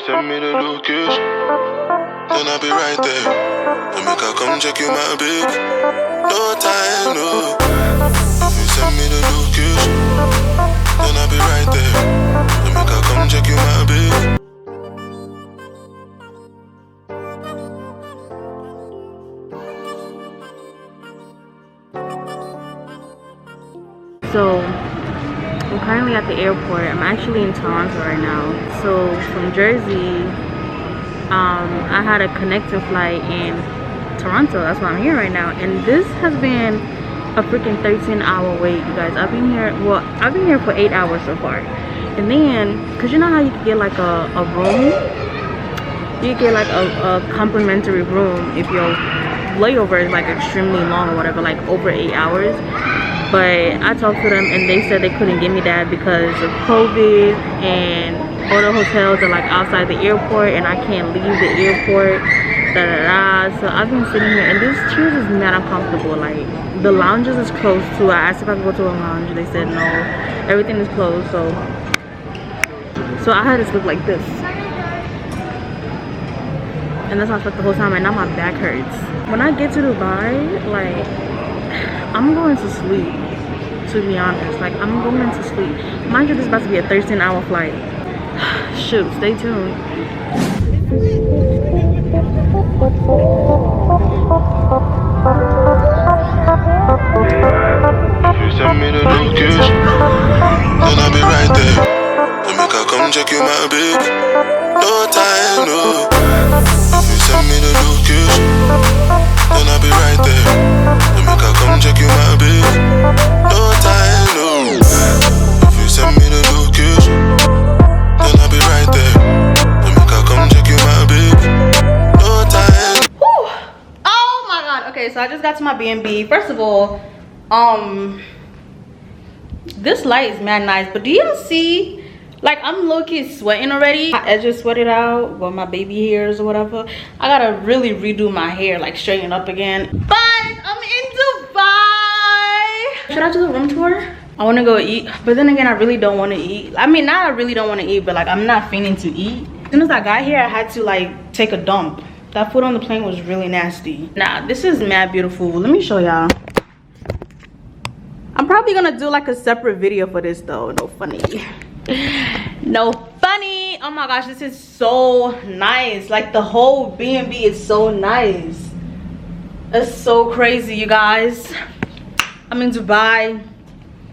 send me the location, then I'll be right there. And make her come check you my big. No time, no. If you send me the location, then I'll be right there. And make her come check you my big. So I'm currently at the airport. I'm actually in Toronto right now. So from Jersey, I had a connecting flight in Toronto. That's why I'm here right now. And this has been a freaking 13-hour wait, you guys. I've been here for 8 hours so far. And then, cause you know how you can get like a room? You get like a complimentary room if your layover is like extremely long or whatever, like over 8 hours. But I talked to them and they said they couldn't give me that because of COVID, and all the hotels are like outside the airport and I can't leave the airport. So I've been sitting here and this chair is not uncomfortable. Like the lounges is closed too. I asked if I could go to a lounge. They said no, everything is closed. So I had to sleep like this. And that's how I slept the whole time, and now my back hurts. When I get to Dubai, like, I'm going to sleep, to be honest. Like, I'm going to sleep. Mind you, this is about to be a 13-hour flight. Shoot, stay tuned. If you send me the location, then I'll be right there. And make her come check you my big. No time, no. If you send me the location, then I'll be right there. And make her come check you my big. No time, no. If you send me the location, then I'll be right there. And make her come check you my big. No time. Whew. Oh my god. Okay, so I just got to my B&B. First of all, this light is mad nice, but do you see? Like, I'm low-key sweating already. My edges sweated out, well, my baby hairs or whatever. I gotta really redo my hair, like straighten up again. But I'm in Dubai. Should I do the room tour? I wanna go eat, but then again, I really don't wanna eat. I mean, not I really don't wanna eat, but like, I'm not feeling to eat. As soon as I got here, I had to like take a dump. That food on the plane was really nasty. Nah, this is mad beautiful. Let me show y'all. I'm probably gonna do like a separate video for this though. No funny. No funny. Oh my gosh, this is so nice. Like the whole B&B is so nice. It's so crazy, you guys. I'm in Dubai.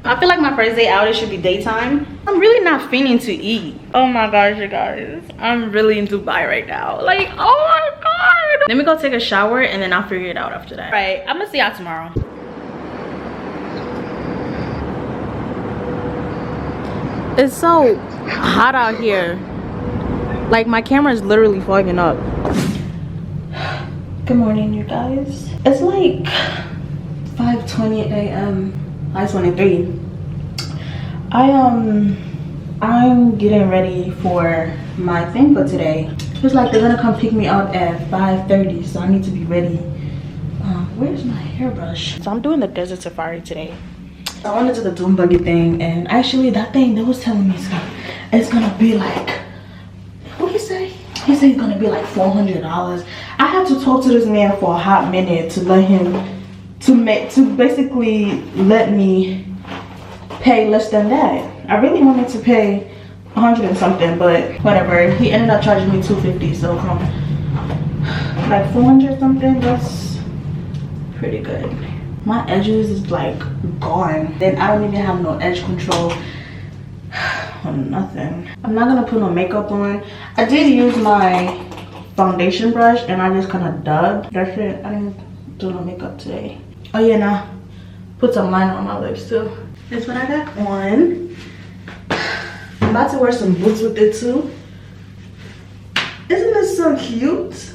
I feel like my first day out, it should be daytime. I'm really not feeling to eat. Oh my gosh, you guys. I'm really in Dubai right now. Like, oh my god. Let me go take a shower and then I'll figure it out after that. All right, I'm gonna see y'all tomorrow. It's so hot out here. Like my camera is literally fogging up. Good morning, you guys. It's like 5:20 a.m. 5:23. I'm getting ready for my thing for today. It's like they're gonna come pick me up at 5:30, so I need to be ready. Where's my hairbrush? So I'm doing the desert safari today. I wanted to do the Dune Buggy thing, and actually that thing they was telling me it's gonna be like, what did he say? He said it's gonna be like $400. I had to talk to this man for a hot minute to let him to basically let me pay less than that. I really wanted to pay 100 and something, but whatever. He ended up charging me $250, so like 400 something. That's pretty good. My edges is like gone. Then I don't even have no edge control or nothing. I'm not gonna put no makeup on. I did use my foundation brush and I just kind of dubbed. That's it. I didn't do no makeup today. Oh yeah, now put some liner on my lips too. That's what I got on. I'm about to wear some boots with it too. Isn't this so cute?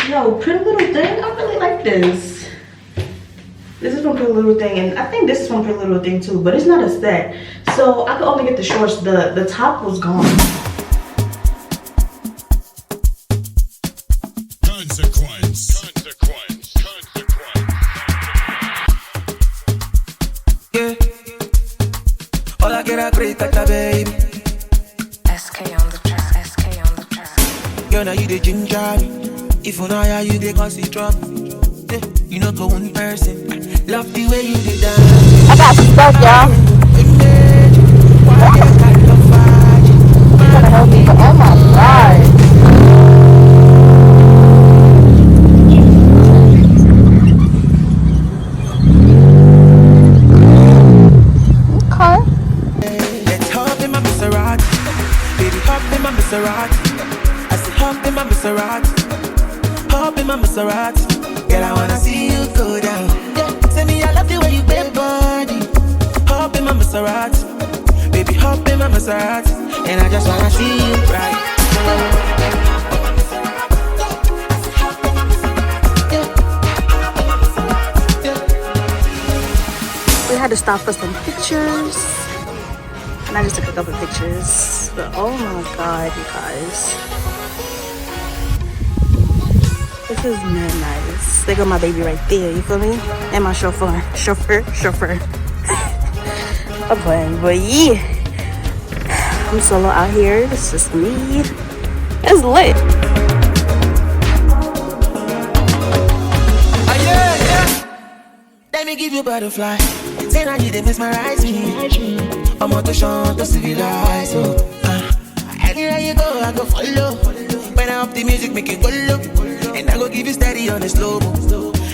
Yo, Pretty Little Thing, I really like this. This is from Pretty Little Thing, and I think this is from Pretty Little Thing too, but it's not a set. So I could only get the shorts. The top was gone. Consequence. Yeah. Hola, que era grita, baby. SK on Girl, now you the ginger. If you know how you dey cause it trouble. You know go one person. Love the way you did dance. I got stuck, y'all. You're gonna help me, but oh my god. Let's hop in my Maserati. Baby, hop in my Maserati. I said hop in my Maserati. Hop in my Maserati. Girl, I wanna see you go down. Tell me I love the way you bend body. Hop in my Maserati. Baby, hop in my Maserati. And I just wanna see you right. We had to stop for some pictures. And I just took a couple of pictures. But oh my god, you guys. This is mad nice. There go my baby right there, you feel me? And my chauffeur. I'm playing, but yeah. I'm solo out here. It's just me. It's lit. Let me give you butterfly. Say now you dey mesmerize me. I'm on to show to civilize. Anywhere you go, I go follow. When I up the music, make it go low. And I go give you steady on the slow.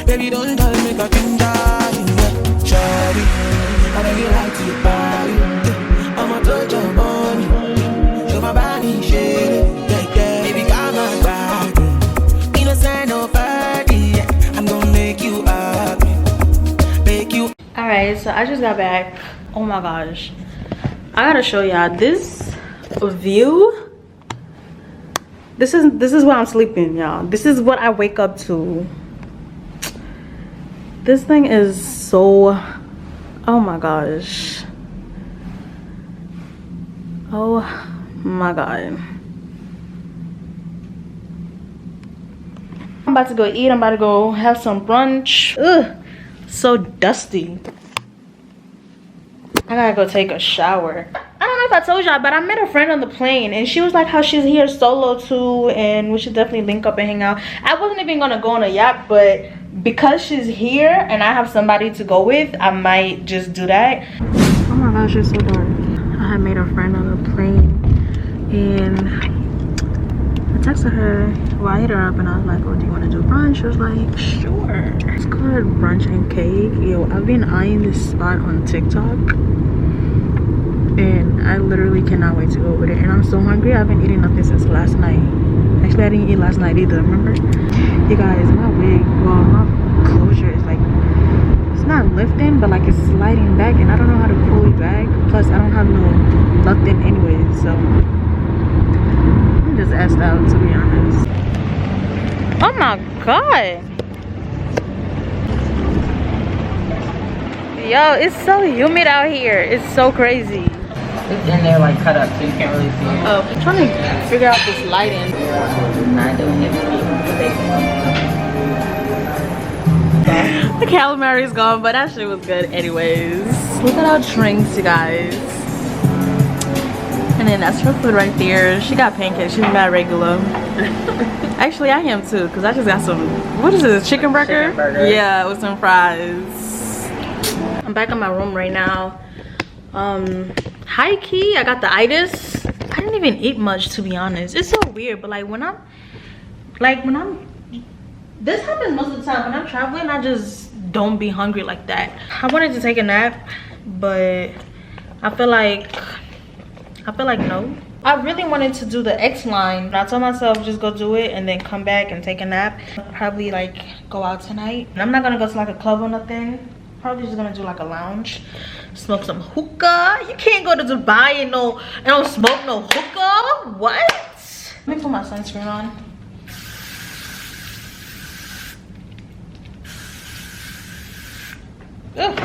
Baby, don't tell me that you die. Shawty, I know you like to party. I'm a touch your money. Show my body, shit. Baby, come on back. Innocent, no party. I'm gonna make you happy. All right, so I just got back. Oh my gosh, I gotta show y'all this view. This is where I'm sleeping, y'all. This is what I wake up to. This thing is so, oh my gosh, oh my god. I'm about to go eat. I'm about to go have some brunch. Ugh, so dusty. I gotta go take a shower. I don't know if I told y'all, but I met a friend on the plane and she was like how she's here solo too and we should definitely link up and hang out. I wasn't even gonna go on a yacht, but because she's here and I have somebody to go with, I might just do that. Oh my gosh, it's so dark. I had made a friend on the plane and I texted her, well, I hit her up and I was like, oh, do you want to do brunch? She was like, sure. It's called Brunch and Cake. Yo, I've been eyeing this spot on TikTok and I literally cannot wait to go over there. And I'm so hungry. I've been eating nothing since last night. Actually, I didn't eat last night either, remember? You guys, my wig, well, my closure is like, it's not lifting, but like it's sliding back and I don't know how to pull it back. Plus, I don't have nothing anyways, so I'm just asked out, to be honest. Oh my god. Yo, it's so humid out here. It's so crazy. It's in there like cut up so you can't really see it. Oh, I'm trying to figure out this lighting. Not doing it for me. The calamari's gone, but that shit was good anyways. Look at our drinks, you guys. And then that's her food right there. She got pancakes. She's mad regular. Actually, I am too, because I just got some, what is this, chicken burger? Chicken burger. Yeah, with some fries. I'm back in my room right now. High key, I got the itis. I didn't even eat much, to be honest. It's so weird, but like when I'm this happens most of the time when I'm traveling, I just don't be hungry like that. I wanted to take a nap, but I feel like no. I really wanted to do the X line. I told myself just go do it and then come back and take a nap. Probably like go out tonight. And I'm not gonna go to like a club or nothing. Probably just gonna do like a lounge, smoke some hookah. You can't go to Dubai and don't smoke no hookah. What? Let me put my sunscreen on. Ugh.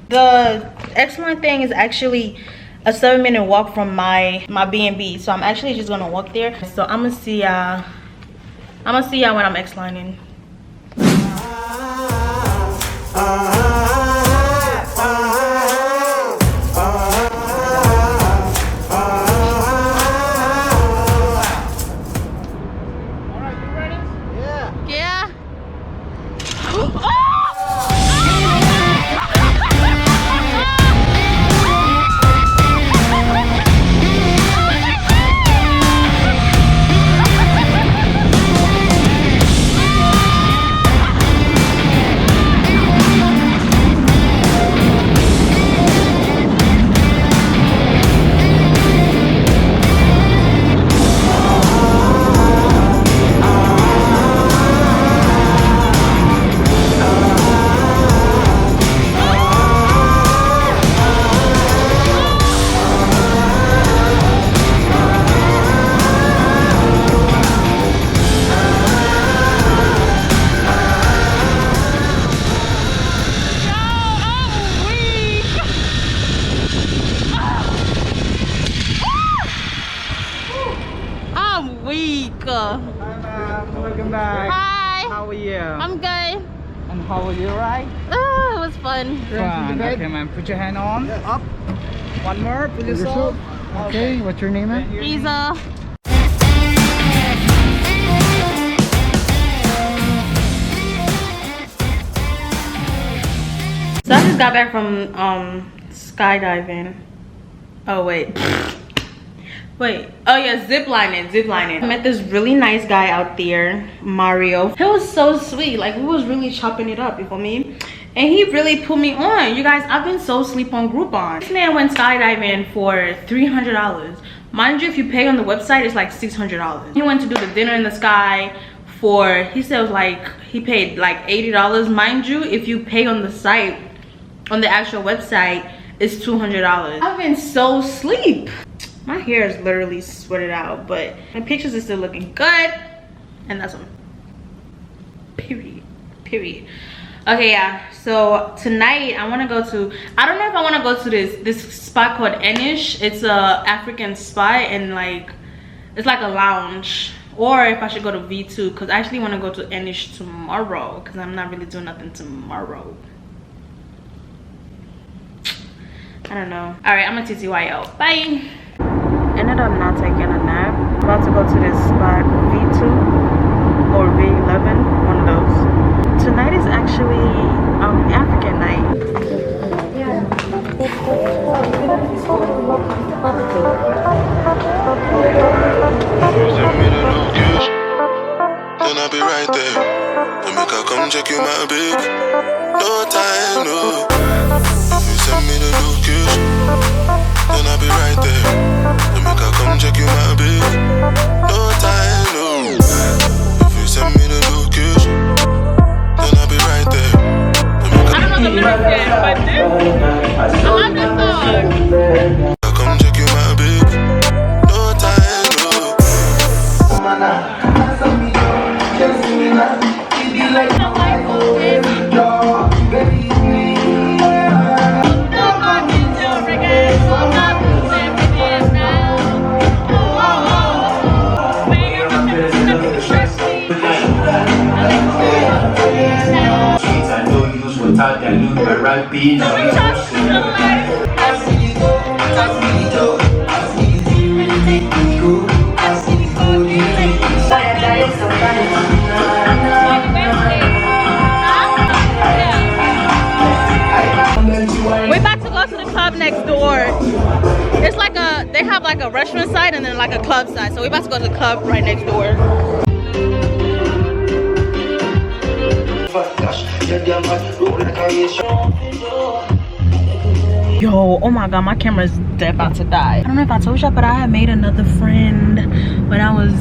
The excellent thing is actually a 7-minute walk from my B&B, so I'm actually just gonna walk there. So I'm gonna see y'all when I'm X-lining. I'm good. And how was your ride? Oh, it was fun. Fun. Okay, man. Put your hand on. Up. One more. Pull yourself. Okay. What's your name, man? Riza. So I just got back from skydiving. Oh wait. Wait. Oh yeah, ziplining. I met this really nice guy out there, Mario. He was so sweet. Like, we was really chopping it up, you feel me? And he really put me on. You guys, I've been so asleep on Groupon. This man went skydiving for $300. Mind you, if you pay on the website, it's like $600. He went to do the dinner in the sky for, he said it was like, he paid like $80. Mind you, if you pay on the site, on the actual website, it's $200. I've been so asleep. My hair is literally sweated out, but my pictures are still looking good. And that's one. Period. Okay, yeah, so tonight I want to go to, I don't know if I want to go to this spot called Enish. It's a African spot, and like it's like a lounge, or if I should go to V2, because I actually want to go to Enish tomorrow, because I'm not really doing nothing tomorrow. I don't know. All right, I'm gonna TTYL. Bye. Ended up not taking a nap. I'm about to go to this spot, V2 or V11, one of those. Tonight is actually African night. Yeah. Send me the location, then I'll be right there. Let me come check you, my babe. No time, no. If you send me the location, then I'll be right there. Let me come check you, my babe. No time, no. If you send me the location, then I'll be right there. I don't know the lyrics yet, but this, I love this song. Come check you, my babe. No time, no. We're about to go to the club next door. It's like they have like a restaurant side and then like a club side. So we're about to go to the club right next door. Yo, oh my god, my camera's dead about to die. I don't know if I told you, but I had made another friend when I was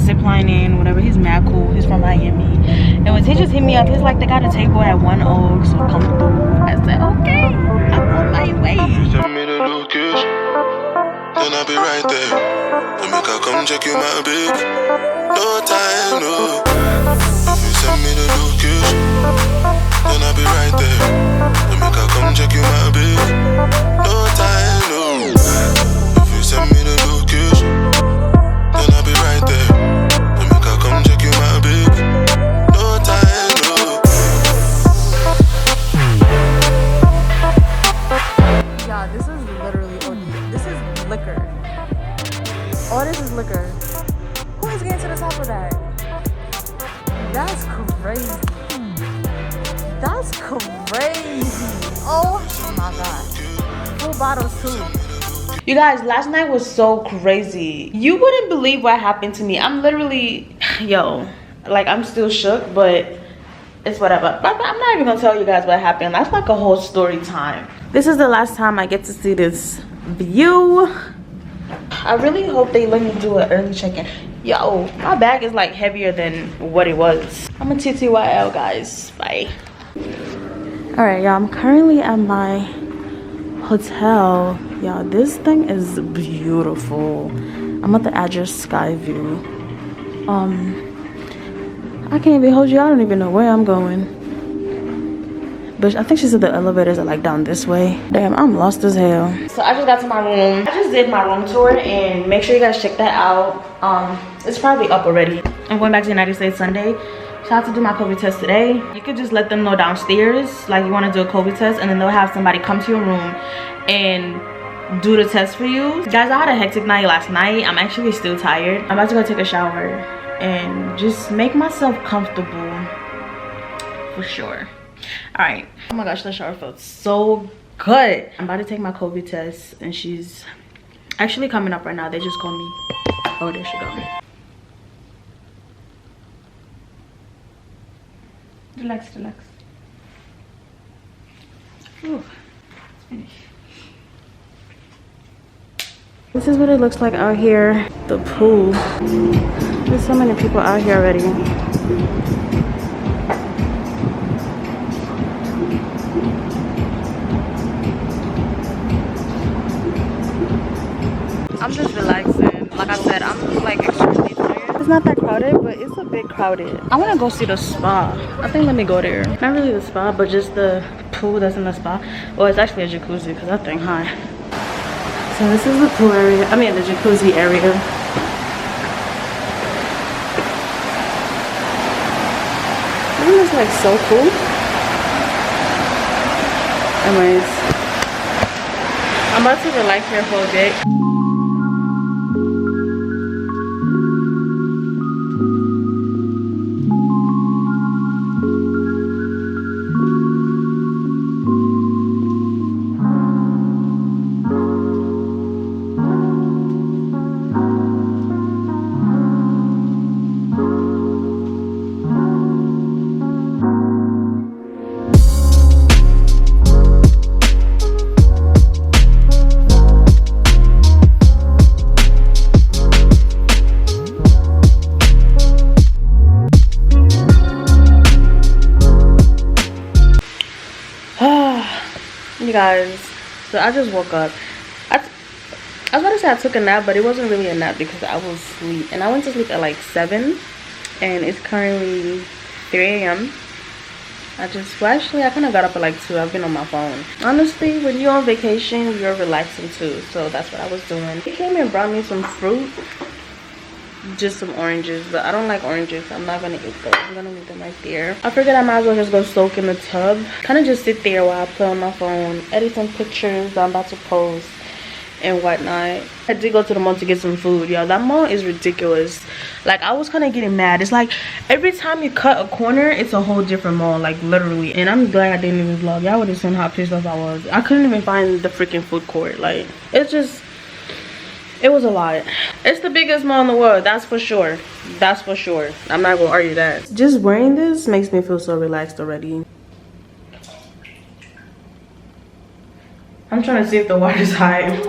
ziplining, whatever. He's mad cool. He's from Miami. And when he just hit me up, he's like, they got a table at One Oak, so come through. I said, okay, I'm on my way. Send me the location, then I'll be right there. Let me come check you, my babe. No time, no. If you send me the location, then I'll be right there. Let me come check you, my babe. No time, no. If you send me the location, then I'll be right there. Let me come check you, my babe. No time, no. Yeah, this is literally, this is liquor. All this is liquor. Who is getting to the top of that? That's crazy. That's crazy. Oh my god. 2 bottles too. You guys, last night was so crazy. You wouldn't believe what happened to me. I'm literally, yo, like I'm still shook, but it's whatever. But I'm not even gonna tell you guys what happened. That's like a whole story time. This is the last time I get to see this view. I really hope they let me do an early check-in. Yo, my bag is like heavier than what it was. I'm a TTYL, guys. Bye. All right, y'all, I'm currently at my hotel. Y'all, this thing is beautiful. I'm at the address Sky View. I can't even hold you. I don't even know where I'm going. But I think she said the elevators are like down this way. Damn, I'm lost as hell. So I just got to my room. I just did my room tour, and make sure you guys check that out. It's probably up already. I'm going back to the United States Sunday. So I have to do my COVID test today. You could just let them know downstairs, like you want to do a COVID test, and then they'll have somebody come to your room and do the test for you. Guys, I had a hectic night last night. I'm actually still tired. I'm about to go take a shower and just make myself comfortable for sure. All right. Oh my gosh, the shower felt so good. I'm about to take my COVID test, and she's actually coming up right now. They just called me. Oh, there she goes. Relax, relax. Ooh, it's finished. This is what it looks like out here. The pool. There's so many people out here already. I'm just relaxing. Like I said, I'm like extremely tired. It's not that crowded, but it's a bit crowded. I want to go see the spa. I think let me go there. Not really the spa, but just the pool that's in the spa. Well, it's actually a jacuzzi because that thing high. So this is the pool area. I mean the jacuzzi area. Isn't this like so cool? Anyways, I'm about to relax here for a bit. You guys, so I just woke up. I was about to say I took a nap, but it wasn't really a nap because I was asleep, and I went to sleep at like 7, and it's currently 3 a.m. I kind of got up at like 2. I've been on my phone. Honestly, when you're on vacation, you're relaxing too, so that's what I was doing. He came and brought me some fruit, just some oranges, but I don't like oranges. I'm not gonna eat those. I'm gonna leave them right there. I figured I might as well just go soak in the tub, kind of just sit there while I play on my phone, edit some pictures that I'm about to post and whatnot. I did go to the mall to get some food. Yo, that mall is ridiculous. Like, I was kind of getting mad. It's like every time you cut a corner, it's a whole different mall, like literally. And I'm glad I didn't even vlog. Y'all would have seen how pissed off I was. I couldn't even find the freaking food court. Like, it was a lot. It's the biggest mall in the world, that's for sure. That's for sure. I'm not gonna argue that. Just wearing this makes me feel so relaxed already. I'm trying to see if the water's high.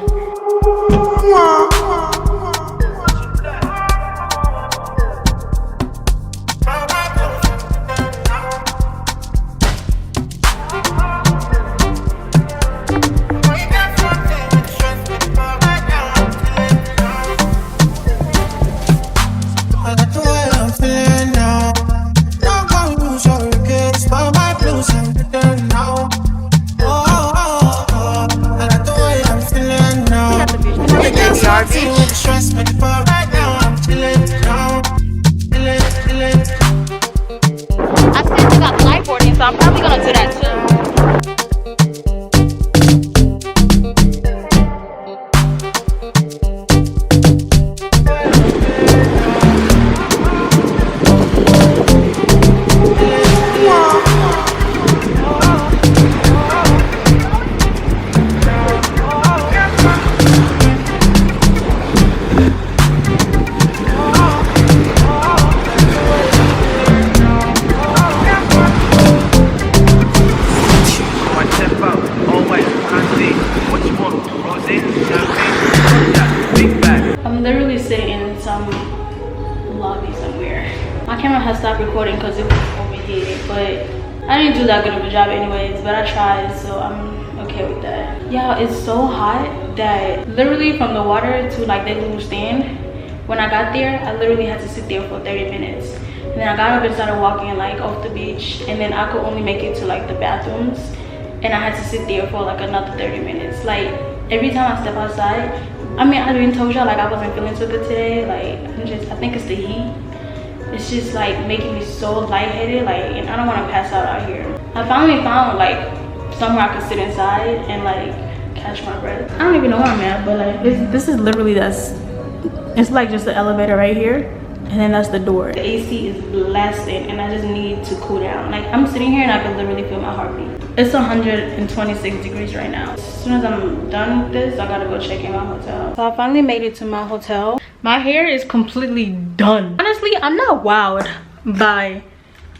I'm probably gonna do that too. Stopped recording because it was overheated, but I didn't do that good of a job anyways, but I tried, so I'm okay with that. Yeah, it's so hot that literally from the water to like that little stand, when I got there, I literally had to sit there for 30 minutes. And then I got up and started walking like off the beach, and then I could only make it to like the bathrooms, and I had to sit there for like another 30 minutes. Like every time I step outside, I mean, I even told y'all like I wasn't feeling so good today. Like I think it's the heat. it's just like making me so lightheaded, like, and I don't want to pass out here. I finally found like somewhere I could sit inside and like catch my breath. I don't even know where I'm at, but like this is literally it's like just the elevator right here, and then that's the door. The AC is blasting and I just need to cool down. Like, I'm sitting here and I can literally feel my heartbeat. It's 126 degrees right now. As soon as I'm done with this, I gotta go check in my hotel. So I finally made it to my hotel. My hair is completely done. Honestly, I'm not wowed by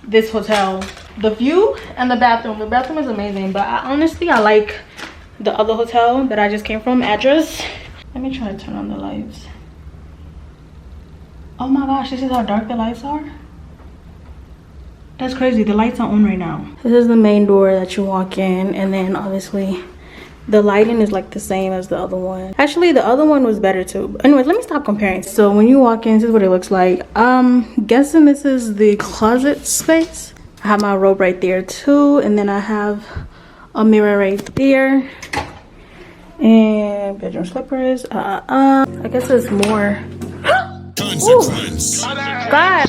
this hotel. The view and the bathroom is amazing, but I like the other hotel that I just came from, address. Let me try to turn on the lights. Oh my gosh, this is how dark the lights are. That's crazy, the lights are on right now. This is the main door that you walk in, and then obviously the lighting is like the same as the other one. Actually, the other one was better too. But anyways, let me stop comparing. So when you walk in, this is what it looks like. Guessing this is the closet space. I have my robe right there too, and then I have a mirror right there, and bedroom slippers. I guess there's more. Consequence. God.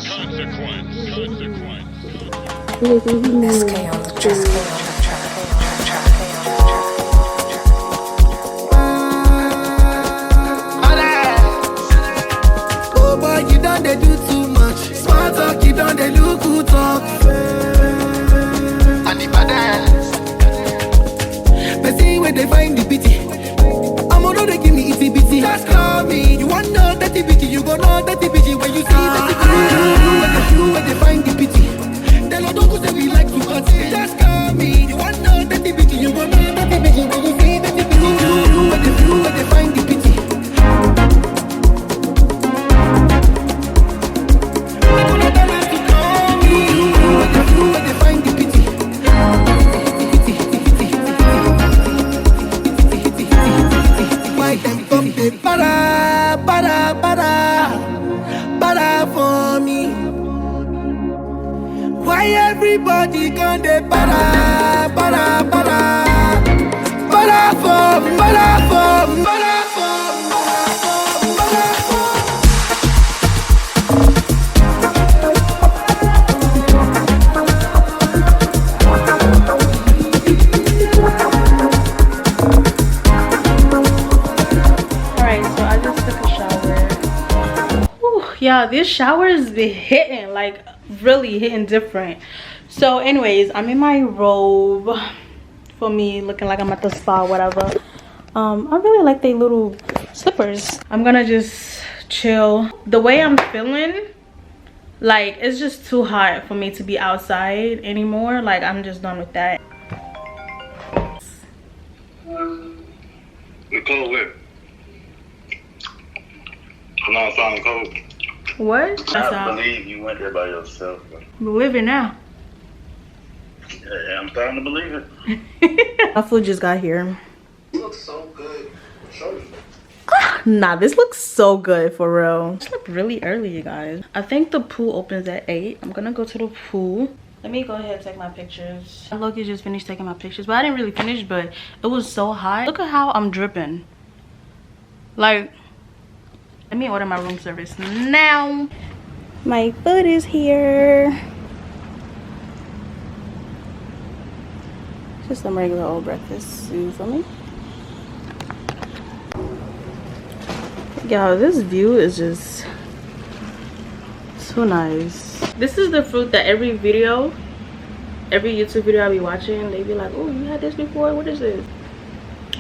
Oh boy, you done they do too much. Smart talk, you done they look good talk. And the badass. But see where they find the pity. I'm on they give me itty bitty. Just call me. You want know that bitty, you gon' know that bitty when you see that bitty. Where they find the pity. Tell her don't go say we like to cut it. Just call me. You want know that bitty, you gon' know that bitty when you see that bitty. Where they find the pity. Para for me. Why everybody gone dey para for me. Yeah, these showers be hitting, like really hitting different. So anyways, I'm in my robe, for me looking like I'm at the spa, whatever. I really like they little slippers. I'm gonna just chill. The way I'm feeling, like it's just too hot for me to be outside anymore. Like I'm just done with that. The cold whip. I'm not sounding cold. What? I believe you went there by yourself. Believe it now. Yeah, I'm starting to believe it. My food just got here. You look so good. Show me. Nah, this looks so good for real. It's like really early, you guys. I think the pool opens at 8. I'm gonna go to the pool. Let me go ahead and take my pictures. Loki just finished taking my pictures, but I didn't really finish, but it was so hot. Look at how I'm dripping. Like, let me order my room service now. My food is here. Just some regular old breakfast. You feel me? Y'all, this view is just so nice. This is the fruit that every YouTube video I be watching, they be like, oh, you had this before? What is this?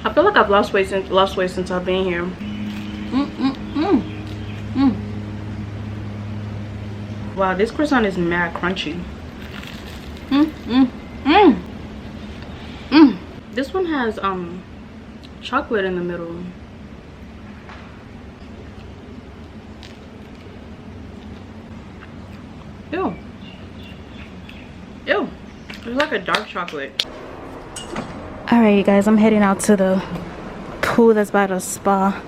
I feel like I've lost weight since I've been here. Wow, this croissant is mad crunchy. This one has chocolate in the middle. Ew. Ew. It's like a dark chocolate. Alright, you guys, I'm heading out to the pool that's by the spa.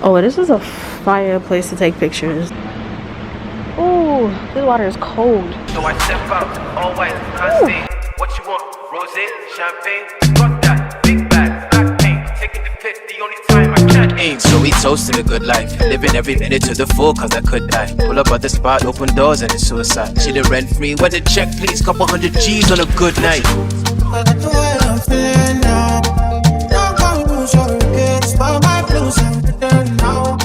Oh, this is a fire place to take pictures. Oh, this water is cold. So I step out, all white, constant. What you want? Rosé, champagne? Got that big bag, black paint. Taking the piss, the only time I can. should aim. So we toast to the good life, living every minute to the full, cause I could die. Pull up at the spot, open doors, and it's suicide. She the rent free, where the check, please? Couple hundred G's on a good night. I got the way I'm feeling now. Don't go lose your regrets, but my blues and return now.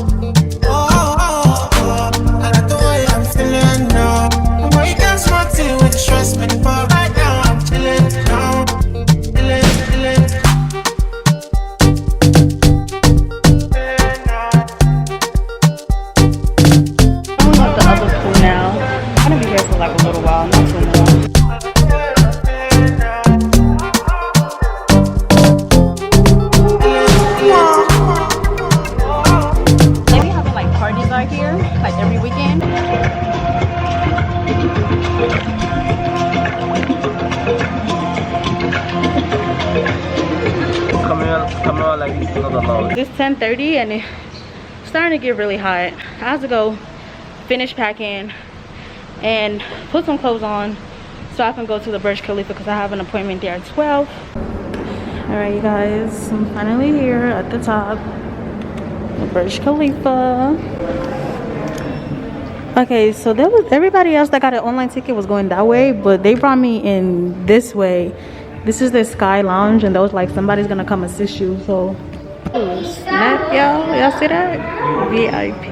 I got the way I'm feeling now. The way you can smart it with the stress, but right now I'm chilling now. Chilling. I'm at the other pool now. I'm gonna be here for like a little while, not too long. They be having like parties out here, like every weekend. Camera like this is not allowed. It's 10:30 and it's starting to get really hot. I have to go finish packing and put some clothes on so I can go to the Burj Khalifa because I have an appointment there at 12. All right, you guys, I'm finally here at the top, the Burj Khalifa. Okay, so there was everybody else that got an online ticket was going that way, but they brought me in this way. This is the Sky Lounge, and those like somebody's gonna come assist you. So, snap, y'all see that? VIP,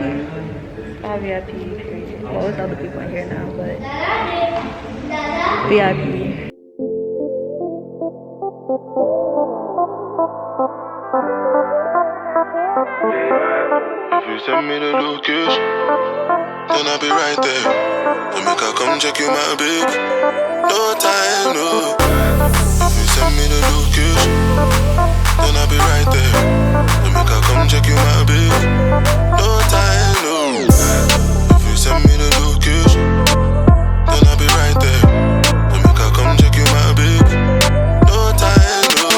VIP. Period. Well, there's other people in here now, but VIP. If you send me the location, then I'll be right there. Let me come check you, my babe. No time, no. If you send me the location, then I'll be right there. Let me come check you, my babe. No time, no. If you send me the location, then I'll be right there. Let me come check you, my babe. No time, no.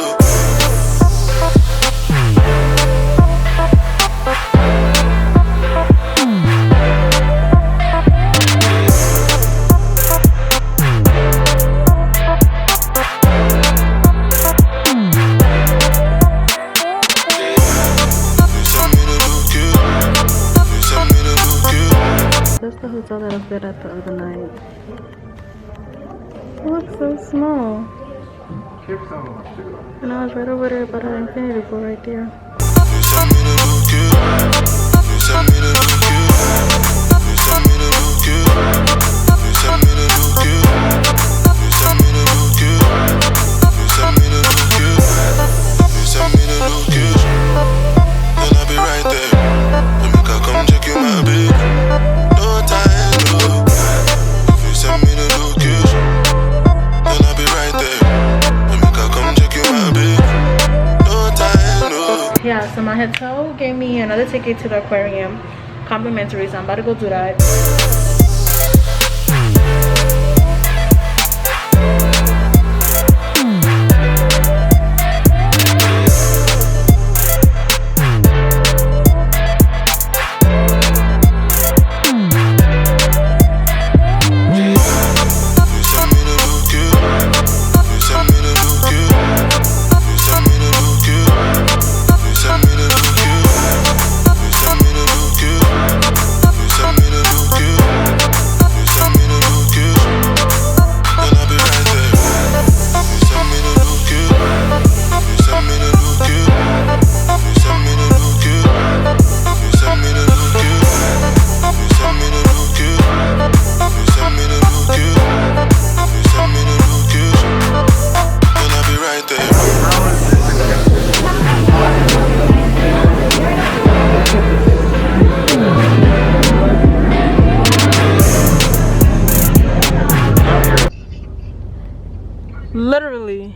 That's the hotel that I stayed at the other night. It looks so small. And I was right over there by the infinity pool right there. Yeah, so my hotel gave me another ticket to the aquarium, complimentary, so I'm about to go do that. Literally.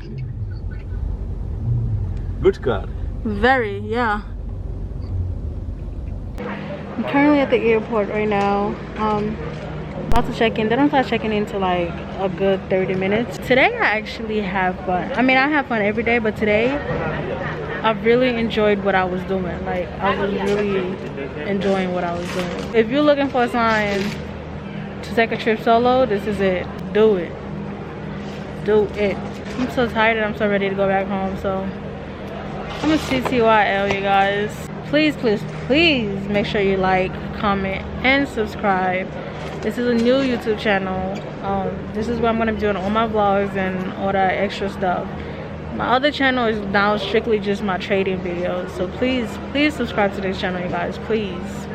Good car. Very, yeah. I'm currently at the airport right now. About to check in. They don't start checking in till like a good 30 minutes. Today I actually have fun. I mean, I have fun every day, but today I really enjoyed what I was doing. Like, I was really enjoying what I was doing. If you're looking for a sign to take a trip solo, this is it. Do it. Do it. I'm so tired and I'm so ready to go back home. So I'm a CTYL, you guys. please make sure you like, comment, and subscribe. This is a new YouTube channel. This is where I'm going to be doing all my vlogs and all that extra stuff. My other channel is now strictly just my trading videos. So please subscribe to this channel, you guys. Please.